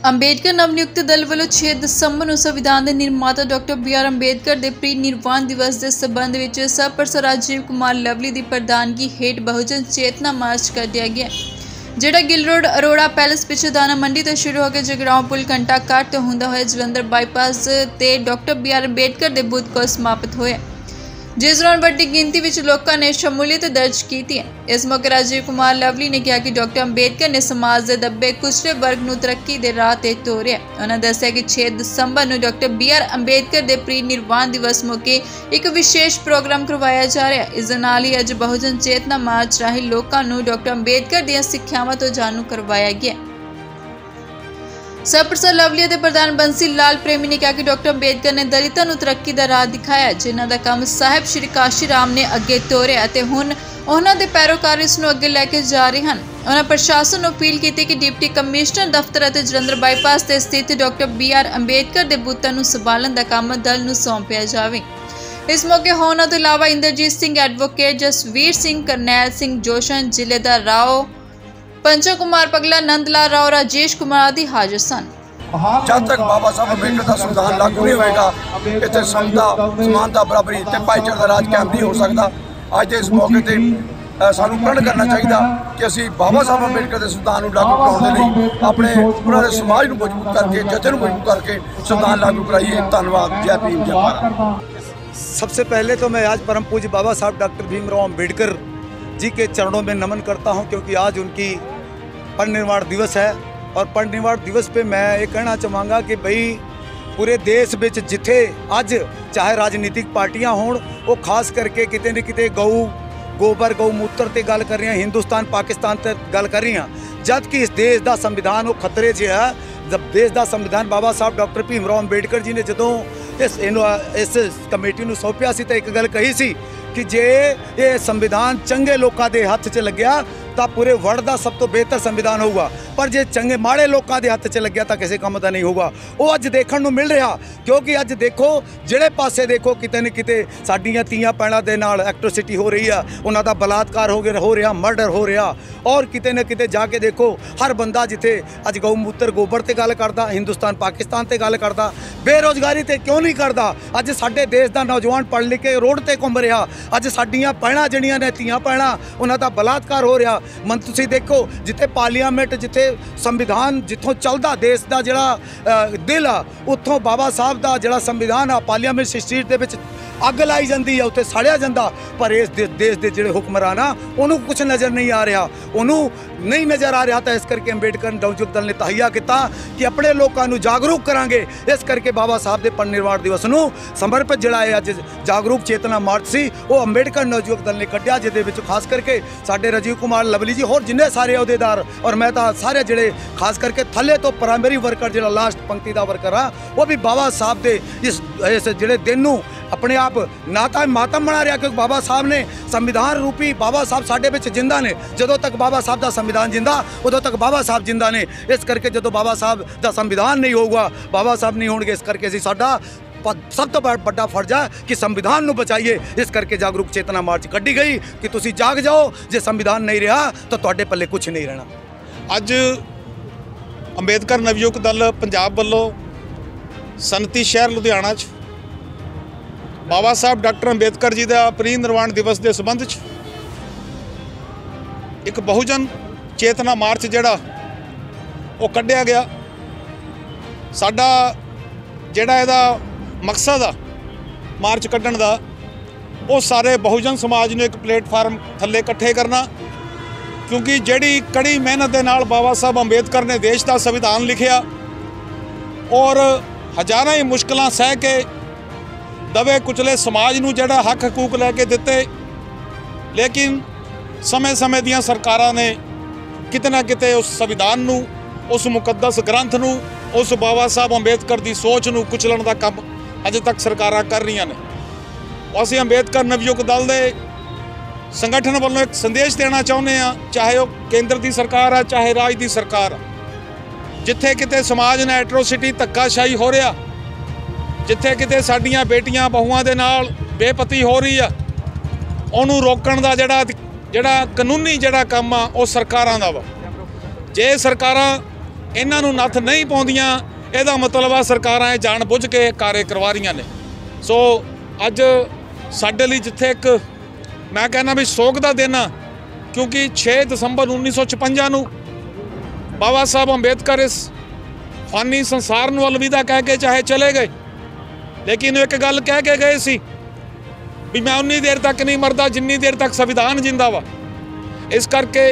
ਅੰਬੇਡਕਰ ਨਵਨਿਯੁਕਤ ਦਲ ਵੱਲੋਂ 6 ਦਸੰਬਰ ਨੂੰ ਸੰਵਿਧਾਨ ਦੇ ਨਿਰਮਾਤਾ ਡਾਕਟਰ ਬੀ.ਆਰ. ਅੰਬੇਡਕਰ ਦੇ ਪ੍ਰੀ-ਨਿਰਵਾਣ ਦਿਵਸ ਦੇ ਸਬੰਧ ਵਿੱਚ ਸਰਪ੍ਰਸਤ ਰਾਜੀਵ ਕੁਮਾਰ ਲਵਲੀ ਦੀ ਪ੍ਰਧਾਨਗੀ ਹੇਠ ਬਹੁਜਨ ਚੇਤਨਾ ਮਾਰਚ ਕੱਢਿਆ ਗਿਆ, ਜਿਹੜਾ ਗਿੱਲ ਰੋਡ ਅਰੋੜਾ ਪੈਲੇਸ ਪਿੱਛੇ ਦਾਣਾ ਮੰਡੀ ਤੋਂ ਸ਼ੁਰੂ ਹੋ ਕੇ ਜਗਰਾਉਂ ਪੁਲ ਘੰਟਾ ਘਾਟ ਤੋਂ ਹੁੰਦਾ ਹੋਇਆ ਜਲੰਧਰ ਬਾਈਪਾਸ ਤੇ ਡਾਕਟਰ ਬੀ.ਆਰ. ਅੰਬੇਡਕਰ ਦੇ ਬੁੱਤ ਕੋਲ ਸਮਾਪਤ ਹੋਇਆ, जिस दौरान बड़ी गिनती में लोगों ने शमूलियत दर्ज की थी। इस मौके राजीव कुमार लवली ने कहा कि डॉक्टर अंबेडकर ने समाज के दबे कुचले वर्ग को तरक्की के राह ते तोरिया। उन्होंने दस्सिया कि 6 दसंबर को डॉक्टर बी.आर. अंबेडकर के प्री-निर्वाण दिवस मौके एक विशेष प्रोग्राम करवाया जा रहा है। इस नाल ही अज बहुजन चेतना मार्च राही लोगों को डॉक्टर अंबेडकर दी सिक्ख्यावां तो जाणू करवाया गया। सरप੍ਰਸਤ लवली के प्रधान बंसी लाल प्रेमी ने कहा कि डॉक्टर अंबेडकर ने दलितों को तरक्की का राह दिखाया, जिन्हों का काम साहिब श्री काशी राम ने अगे तोरिया ते हुण उन्हों के पैरोकार इस अगे लैके जा रहे हैं। उन्होंने प्रशासन को अपील की कि डिप्टी कमिश्नर दफ्तर और जलंधर बाईपास से स्थित डॉक्टर बी.आर. अंबेडकर के बुत्तां नूं संभालण का काम दल नूं सौंपिया जाए। इस मौके होरनां तो इलावा इंद्रजीत सिंह एडवोकेट, जसवीर सिंह, करनैल सिंह जोशन, जिलेदार राव, पंचो कुमार पगला, नंदलाल राव, राजेश कुमार आदि हाजिर सन। जब तक बाबा साहब अंबेडकर का संविधान लागू नहीं होएगा, इतने समता, समानता, बराबरी ते भाईचारे का राज कायम नहीं हो सकता। अज इस मौके पर सानू प्रण करना चाहिए कि असी बाबा साहब अंबेडकर के संविधान लागू कराने लई अपने उन्होंने समाज को मजबूत करके, जथे को मजबूत करके संविधान लागू कराइए। धन्यवाद। जय भीम, जय भारत। सबसे पहले तो मैं आज परम पूज्य बाबा साहब डॉक्टर भीमराव अंबेडकर जी के चरणों में नमन करता हूं, क्योंकि आज उनकी परिनिर्वाण दिवस है। और परिनिर्वाण दिवस पे मैं ये कहना चाहांगा कि भाई पूरे देश में जिथे अज चाहे राजनीतिक पार्टियां होण, वो खास करके किते न किते गऊ गोबर गऊ मूत्र ते गल कर रही हैं, हिंदुस्तान पाकिस्तान ते गल कर रही हैं, जबकि इस देश का संविधान वो खतरे 'च है। जब देश का संविधान बाबा साहब डॉक्टर भीमराव अंबेडकर जी ने जदों इस कमेटी नूं सौंपिया सी तो एक गल कही सी कि जे ये संविधान चंगे लोगों के हथ च लग्या तो पूरे वर्ल्ड का सब तो बेहतर संविधान होगा, पर जे चंगे माड़े लोगों के हथ च लग्या तो किसी काम का नहीं होगा। वो अज देखने को मिल रहा, क्योंकि अज देखो जिहड़े पासे देखो किते न किते साडियां धीआं भैणां दे नाल एक्ट्रोसिटी हो रही है, उन्हां दा बलात्कार हो रहा, मर्डर हो रहा। और किते न किते जाके देखो हर बंदा जिथे अज गऊ मूत्र गोबर ते गल करदा, हिंदुस्तान पाकिस्तान ते गल करदा, बेरोजगारी ते क्यों नहीं करदा। अज साडे देश का नौजवान पढ़ लिख के रोड ते घुम रहा, अज साडियां भैणां जिहड़ियां ने धीआं भैणां उन्हां दा बलात्कार हो रहा। मन तुसीं देखो जिथे पार्लीमेंट, जिथे संविधान जिथों चलदा देश का जिहड़ा दिल आ, उत्थों बाबा साहब का जिहड़ा संविधान आ पार्लीमेंट स्ट्रीट दे विच अग लाई जाती है, उत्थे साड़िया जाता। पर इस देश के जोड़े हुक्मरान आ उन्होंने कुछ नज़र नहीं आ रहा, उन्होंने नहीं नज़र आ रहा। तो इस करके अंबेडकर नवयुक्त दल ने तहिया किया कि अपने लोगों को जागरूक करांगे। इस करके बाबा साहब के परिनिर्वाण दिवस को समर्पित जिहड़ा है अज जागरूक चेतना मार्च सी वो अंबेडकर नवयुक्त दल ने कढ़िया, जिहदे विच खास करके साडे राजीव कुमार लवली जी होर जिन्ने सारे अहुदेदार और मैं तो सारे जिहड़े खास करके थले तो प्राइमरी वर्कर जिहड़ा लास्ट पंक्ति का वर्कर आ, वो भी बाबा साहब के इस जिहड़े दिन नूं अपने आप नाता मातम बना रहा, क्योंकि बाबा साहब ने संविधान रूपी बाबा साहब साडे विच जिंदा ने। जदों तक बाबा साहब का संविधान जिंदा उदों तक बाबा साहब जिंदा ने। इस करके जदों बाबा साहब का संविधान नहीं होगा, बाबा साहब नहीं होंगे, इस करके असीं साडा सब तो बड़ा फर्ज है कि संविधान को बचाइए। इस करके जागरूक चेतना मार्च कढ़ी गई कि तुसीं जाग जाओ, जे संविधान नहीं रहा तो तुहाडे पल्ले कुछ नहीं रहना। अज अंबेडकर नवयुक्त दल पंजाब वालों सनती शहर लुधियाना बाबा साहब डॉक्टर अंबेडकर जी का प्री-निर्वाण दिवस के संबंध एक बहुजन चेतना मार्च जिहड़ा वो कढ़िया गया। साडा जिहड़ा इहदा मकसद आ मार्च कढ़ण दा, वो सारे बहुजन समाज ने एक प्लेटफार्म थल्ले इकट्ठे करना, क्योंकि जिहड़ी कड़ी मेहनत के नाल बाबा साहब अंबेडकर ने देश का संविधान लिखिया और हज़ारां ही मुश्किलां सह के दबे कुचले समाज नूं जिहड़ा हक हकूक लैके दिते, लेकिन समय समय दियां सरकारां ने किते ना किते उस संविधान नूं, उस मुकद्दस ग्रंथ नूं, उस बाबा साहब अंबेडकर की सोच नूं कुचलण दा काम अजे तक सरकारां कर रही ने। असीं अंबेडकर नवयुक्त दल दे संगठन वालों एक संदेश देना चाहुंदे आ, चाहे वो केंद्र की सरकार आ चाहे राज की सरकार आ, जिथे किते समाज ने एट्रोसिटी धक्काशाही हो रहा, जिथे किते साडियां बेटियां बहुआं दे नाल बेपती हो रही है, उन्होंने रोकण दा जिहड़ा कानूनी जिहड़ा काम आ वो सरकारां दा वा। जे सरकारां ਇਹਨਾਂ ਨੂੰ ਨੱਥ ਨਹੀਂ ਪਾਉਂਦੀਆਂ, ਇਹਦਾ ਮਤਲਬ ਆ ਸਰਕਾਰਾਂ ਇਹ ਜਾਣ ਬੁੱਝ ਕੇ ਕਾਰੇ ਕਰਵਾ ਰਹੀਆਂ ਨੇ। ਸੋ ਅੱਜ ਸਾਡੇ ਲਈ ਜਿੱਥੇ ਇੱਕ ਮੈਂ ਕਹਿੰਦਾ ਵੀ ਸੋਗ ਦਾ ਦਿਨ ਆ, ਕਿਉਂਕਿ 6 ਦਸੰਬਰ 1956 ਨੂੰ ਬਾਬਾ ਸਾਹਿਬ ਅੰਬੇਦਕਰ ਇਸ ਫਾਨੀ ਸੰਸਾਰ ਨੂੰ ਅਲਵਿਦਾ ਕਹਿ ਕੇ ਚਾਹੇ ਚਲੇ ਗਏ, ਲੇਕਿਨ ਇੱਕ ਗੱਲ ਕਹਿ ਕੇ ਗਏ ਸੀ ਵੀ ਮੈਂ ਉਨੀ ਦੇਰ ਤੱਕ ਨਹੀਂ ਮਰਦਾ ਜਿੰਨੀ ਦੇਰ ਤੱਕ ਸੰਵਿਧਾਨ ਜਿੰਦਾ ਵਾ। ਇਸ ਕਰਕੇ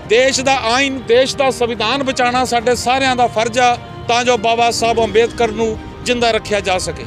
ਦੇਸ਼ ਦਾ ਆਇਨ, ਦੇਸ਼ ਦਾ ਸੰਵਿਧਾਨ ਬਚਾਉਣਾ ਸਾਡੇ ਸਾਰਿਆਂ ਦਾ ਫਰਜ਼ ਆ, ਤਾਂ ਜੋ ਬਾਬਾ ਸਾਹਿਬ ਅੰਬੇਦਕਰ ਨੂੰ ਜਿੰਦਾ ਰੱਖਿਆ ਜਾ ਸਕੇ।